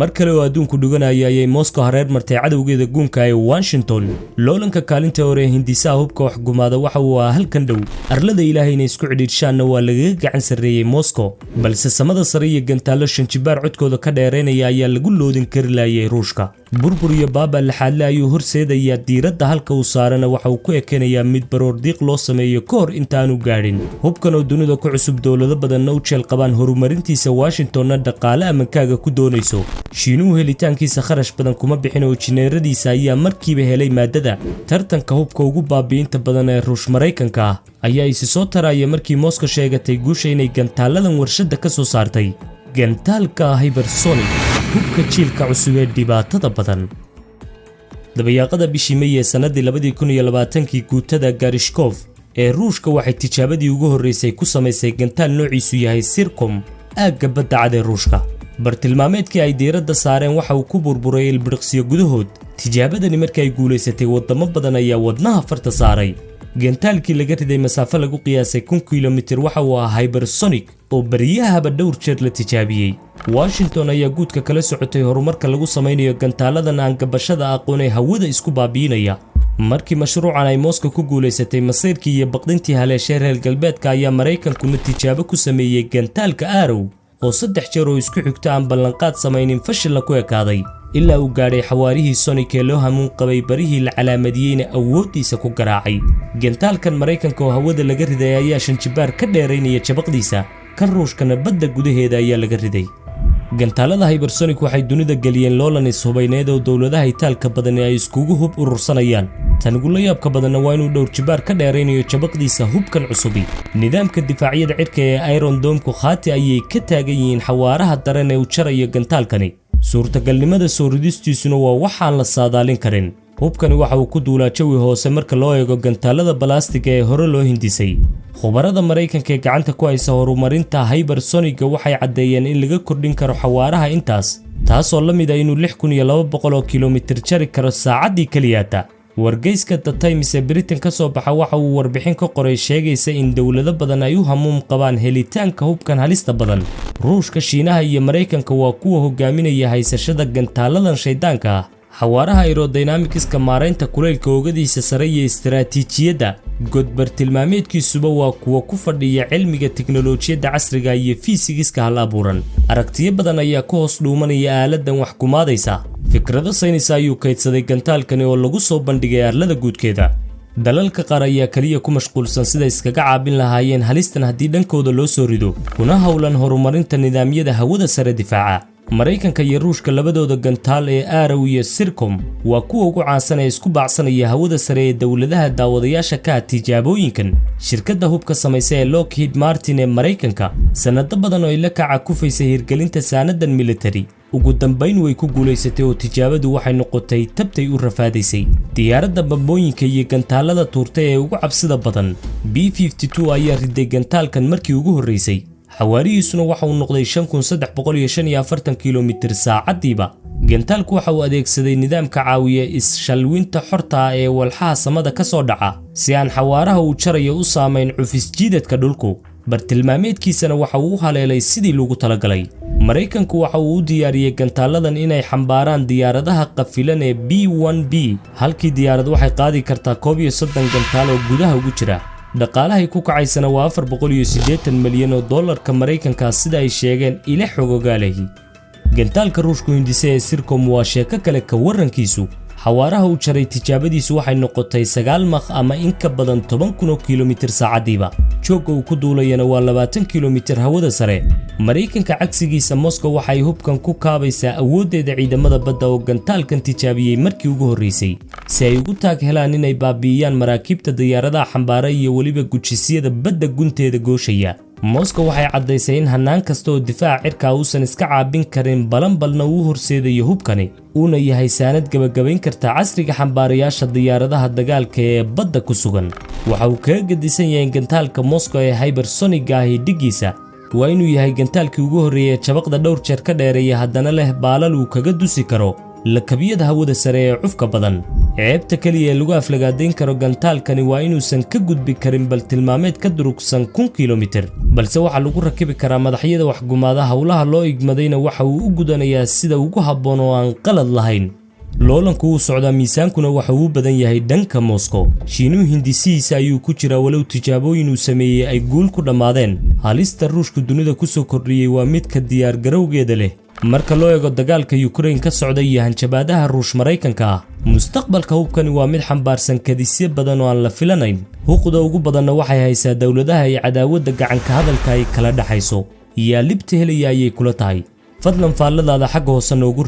mar kale oo adduunku dhuganaya ayay Moscow hareer martay cadawgeeda guunka ee Washington loolanka kaalinta hore hindisaha hubka wax gumaada waxa uu halkan dhow arlada ilaahayna isku cidhiidhshaana waa laga gacan sareeyay Moscow balse samada sare iyo Gantaallo shanjibaar codkooda ka dheeraynaya ayaa lagu loodin kari laayay Ruushka burbur iyo baaba laxaadle ayuu horseedaya diiradda halka uu saarana waxa uu ku ekeenayaa mid baroor diiq loo sameeyo kahor intaanu gaadhin hubkan oo dunida ku cusub dawlado badan u jeel qabaan horumarintiisa Washingtonna dhaqaale amankaaga ku doonayso shiinuhu helitaankiisa kharash badan kuma bixin oo jineeradiisa ayaa markiiba helay maadada tartanka hubka ugu baabiinta badan ee Ruush Mareykanka ayaa isi soo taraya markii Moscow sheegatay guusha inay gantaaladan warshada ka soo saartay Gantaalka HYPERSONIC hubka jiilka cusub ee dhibaatada badan dabayaaqada bishii May ee sanadii 2020 guutada Garishkov ee Ruushka waxay tijaabadii ugu horeysay ku sameysay gantaal noociisu yahay Sircom aagga badda cad ee Ruushka bartilmaameedkii ay diiradda saareen waxa uu ku burburay ilbiriqsiyo gudahood tijaabadani markii ay guuleysatay wadamo badan ayaa wadnaha farta saaray gantaalkii laga riday masaafo lagu qiyaasay 1 kilomitir waxa uu ahaa HYPERSONIC oo bariyahaba dhowr jeer la tijaabiyay Washington ayaa guudka kala socotay horumarka lagu samaynayo gantaaladan aan gabashada aqoon ee hawada isku baabiinaya markii mashruucan ay Moscow ku guuleysatay masiirkii iyo baqdintii haleeshay reer galbeedka ayaa Mareykanku tijaabo ku sameeyay gantaalka Arrow oo 3 jeer oo isku xigta aan ballanqaad samaynin fashil ku ekaaday ilaa uu gaadhay xawaarihii Sonic ee loo hamuun qabay barihii la calaamadiyayna awoodiisa ku garaacay gantaalkan Mareykanka oo hawada laga riday ayaa shanjibaar ka dheeraynaya jabaqdiisa kan Ruushkana badda gudaheeda ayaa laga riday gantaalada HYPERSONIC waxay dunida galiyeen loolan ishubayneed oo dawladaha itaalka badan ay iskugu hub urursanayaan tan ugu yaabka badanna waa inuu dhowr jibaar ka dheeraynayo jabaqdiisa hubkan cusubi nidaamka difaacyada cirka ee Iron Dome-ku khaati ayay ka taagan yihiin xawaaraha daran ee uu jarayo gantaalkani suurtagalnimada soo ridistiisuna waa waxaan la saadaalin karin hubkani waxa uu ku duulaa jawi hoose marka loo eego gantaalada balaastiga ee hore loo hindisay khubarada Mareykanka ee gacanta ku haysa horumarinta HYPERSONIC waxay cadeeyeen in laga kordhin karo xawaaraha intaas taasoo la mid ah inuu 6200 kilomitir jari karo saacadii kaliyaata wargeyska The Times ee Britain ka soo baxa waxa uu warbixin ka qoray sheegaysa in dawlado badan ay u hamuum qabaan helitaanka hubkan halista badan Ruushka Shiinaha iyo Mareykanka waa kuwa hogaaminaya haysashada gantaaladan shaydaanka xawaaraha aerodynamicska maareynta kuleylka oogadiisa sare iyo istiraatiijiyadda godbartilmaameedkiisuba waa kuwa ku fadhiya cilmiga tiknoolajiyadda casriga iyo fiisigiska hal abuuran aragtiyo badan ayaa ku hoos dhuumanaya aaladan wax kumaadaysa fikrado saynis ayuu kaydsaday gantaalkani oo lagu soo bandhigay arlada guudkeeda dalalka qaar ayaa kaliya ku mashquulsan sida iskaga caabin lahaayeen halistan haddii dhankooda loo soo rido kuna hawlan horumarinta nidaamyada hawada sare difaaca Mareykanka iyo Ruushka labadooda gantaal ee Arrow iyo Sircom waa kuwa ugu caansan ee isku baacsanaya hawada sare ee dawladaha daawadayaasha ka tijaabooyinkan shirkadda hubka sameysay ee Lockheed Martin ee Mareykanka sanado badan oo ila kaca ku faysay hirgelinta saanadan military ugu dambeyn way ku guuleysatay oo tijaabadu waxay noqotay tabtay u rafaadaysay diyaaradda bambooyinka iyo gantaalada tuurtay ee ugu cabsida badan B52 ayaa riday gantaalkan markii ugu horeysay xawaarihiisuna waxa uu noqday 5345 kilomitir saacadiiba gantaalku waxa uu adeegsaday nidaamka caawiya is-shalwinta xorta ee walxaha samada ka soo dhaca si aan xawaaraha uu jarayo u saameyn cufis jiidadka dhulku bartilmaameedkiisana waxa uu haleelay sidii lagu talagalay Mareykanku waxa uu u diyaariyay gantaaladan inay xambaaraan diyaaradaha qafilan ee B1B halkii diyaarad waxay qaadi kartaa 30 gantaal oo gudaha ugu jira dhaqaalaha ku kacaysana waa 480 milyan oo dollarka Mareykanka sida ay sheegeen ila xogogaaleeyay gantaalka Ruushku hindisay ee Sircom waa sheeko kale ka warankiisu xawaaraha uu jaray tijaabadiisu waxay noqotay 9 maq ama in ka badan 10,000 kilomitir saacadiiba joogga uu ku duulayana waa 20 kilomitir hawada sare Mareykanka cagsigiisa Moscow waxay hubkan ku kaabaysaa awoodeeda ciidamada badda oo gantaalkan tijaabiyay markii ugu horeysay si ay ugu taag helaan inay baabiiyaan maraakiibta diyaaradaha xambaara iyo waliba gujisiyada badda gunteeda gooshaya Moscow waxay cadeysay in hanaan kasta oo difaac cirka uusan iska caabin karin balanbalna uu horseedayo hubkani uuna yahay saanad gabagabayn karta casriga xambaarayaasha diyaaradaha dagaalka ee badda ku sugan waxa uu kaga gadisan yahay gantaalka Moscow ee HYPERSONIC ah dhigiisa waa inuu yahay gantaalkii ugu horeeyay jabaqda dhowr jeer ka dheereeya haddana leh baalal uu kaga dusi karo lakabiyada hawada sare ee cufka badan ceebta kaliya ee lagu aflagaadeyn karo gantaalkani waa inuusan ka gudbi karin bal tilmaameed ka durugsan 1,000 kilomitir balse waxa lagu rakibi karaa madaxyada wax gumaada hawlaha loo igmadayna waxa uu u gudanayaa sida ugu habboon oo aan qalad lahayn loolanku uu socdaa miisaankuna waxa uu badan yahay dhanka Moscow shiinuhu hindisihiisa ayuu ku jiraa walow tijaabooyin uu sameeyay ay guul ku dhamaadeen halista Ruushku dunida ku soo kordhiyay waa mid ka diyaar garowgeeda leh marka loo eego dagaalka Ukraine ka socday iyo hanjabaadaha Ruush Mareykanka mustaqbalka hubkani waa mid xambaarsan kadisyo badan oo aan la filanayn huquuqda ugu badanna waxay haysaa dawladaha iyo cadaawadda gacanka hadalka ay kala dhaxayso iyo libta helay ayay kula tahay Fadlan faalladaada xagga hoose noogu